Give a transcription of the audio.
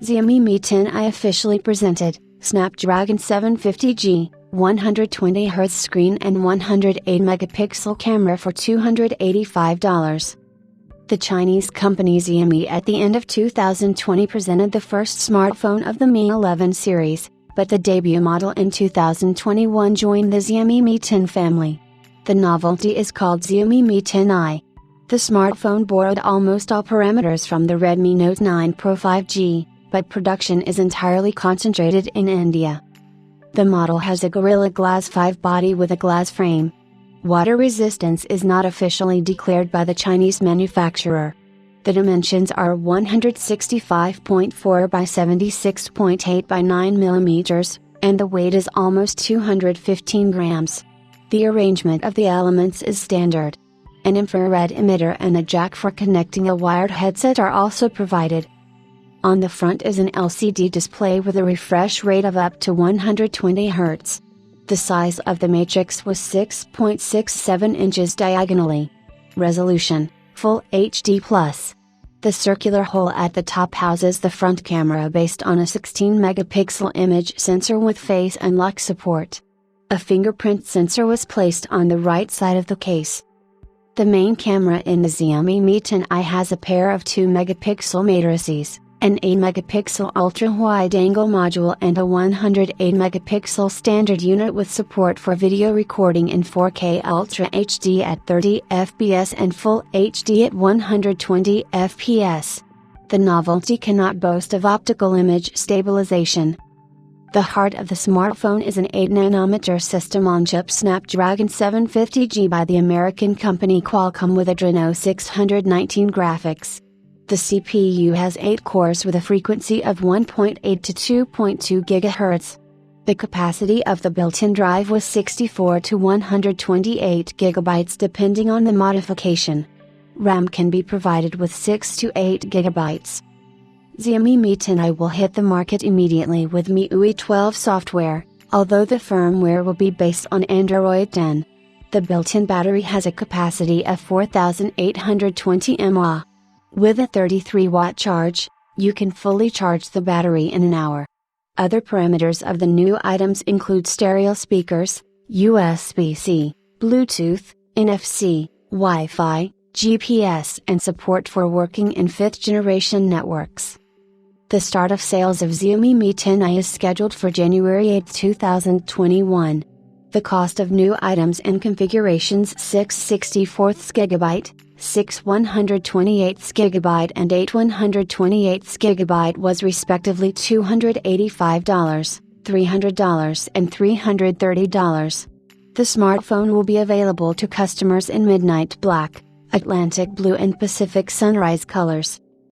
Xiaomi Mi 10i officially presented, Snapdragon 750G, 120Hz screen and 108 megapixel camera for $285. The Chinese company Xiaomi at the end of 2020 presented the first smartphone of the Mi 11 series, but the debut model in 2021 joined the Xiaomi Mi 10 family. The novelty is called Xiaomi Mi 10i. The smartphone borrowed almost all parameters from the Redmi Note 9 Pro 5G, but production is entirely concentrated in India. The model has a Gorilla Glass 5 body with a glass frame. Water resistance is not officially declared by the Chinese manufacturer. The dimensions are 165.4 by 76.8 by 9 mm, and the weight is almost 215 grams. The arrangement of the elements is standard. An infrared emitter and a jack for connecting a wired headset are also provided. On the front is an LCD display with a refresh rate of up to 120 Hz. The size of the matrix was 6.67 inches diagonally. Resolution, Full HD+. The circular hole at the top houses the front camera based on a 16 megapixel image sensor with face unlock support. A fingerprint sensor was placed on the right side of the case. The main camera in the Xiaomi Mi 10i has a pair of 2 megapixel matrices, an 8 megapixel ultra-wide-angle module and a 108 megapixel standard unit with support for video recording in 4K Ultra HD at 30 fps and Full HD at 120 fps. The novelty cannot boast of optical image stabilization. The heart of the smartphone is an 8nm system-on-chip Snapdragon 750G by the American company Qualcomm with Adreno 619 graphics. The CPU has 8 cores with a frequency of 1.8 to 2.2 GHz. The capacity of the built-in drive was 64 to 128 GB depending on the modification. RAM can be provided with 6 to 8 GB. Xiaomi Mi 10i will hit the market immediately with MIUI 12 software, although the firmware will be based on Android 10. The built-in battery has a capacity of 4820 mAh. With a 33-watt charge, you can fully charge the battery in an hour. Other parameters of the new items include stereo speakers, USB-C, Bluetooth, NFC, Wi-Fi, GPS and support for working in 5th-generation networks. The start of sales of Xiaomi Mi 10i is scheduled for January 8, 2021. The cost of new items and configurations 664GB, 6 128GB and 8 128GB was respectively $285, $300 and $330. The smartphone will be available to customers in midnight black, Atlantic blue and Pacific sunrise colors.